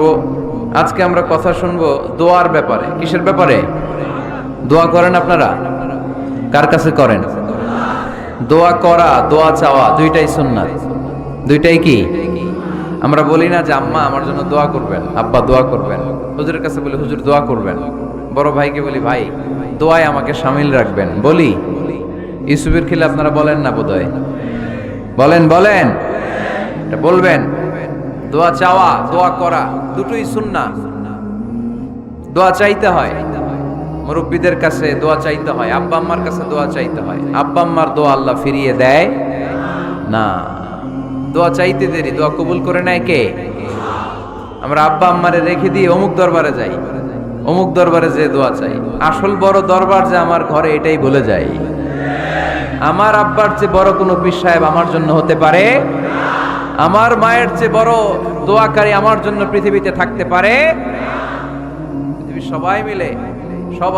তো আজকে আমরা কথা শুনবো দোয়ার ব্যাপারে। কিসের ব্যাপারে? দোয়া করেন আপনারা? কার কাছে করেন? দোয়া করা, দোয়া চাওয়া দুইটাই সুন্নাত। দুইটাই কি? আমরা বলি না যে আম্মা আমার জন্য দোয়া করবেন, আব্বা দোয়া করবেন। হুজুরের কাছে বলি হুজুর দোয়া করবেন। বড় ভাইকে বলি ভাই দোয়ায় আমাকে শামিল রাখবেন। বলি ইউসুফের খিলে আপনারা বলেন না বোধহয়? বলেন বলেন, এটা বলবেন। দোয়া চাওয়া, দোয়া করা দুটোই সুন্নাহ। দোয়া চাইতে হয়, মুরব্বীদের কাছে দোয়া চাইতে হয়, আব্বা আম্মার কাছে দোয়া চাইতে হয়। আব্বা আম্মার দোয়া আল্লাহ ফিরিয়ে দেয় না। দোয়া চাইতে দেরি, দোয়া কবুল করে নেয় কে? আমরা আব্বা আম্মারে রেখে দিয়ে অমুক দরবারে যাই, অমুক দরবারে যে দোয়া চাই। আসল বড় দরবার যে আমার ঘরে, এটাই ভুলে যাই। আমার আব্বার চেয়ে বড় কোনো পীর সাহেব আমার জন্য হতে পারে? আমার মায়ের চেয়ে বড় দোয়াকারী আমার জন্য পৃথিবীতে থাকতে পারে? পৃথিবীর সবাই মিলে, সবাই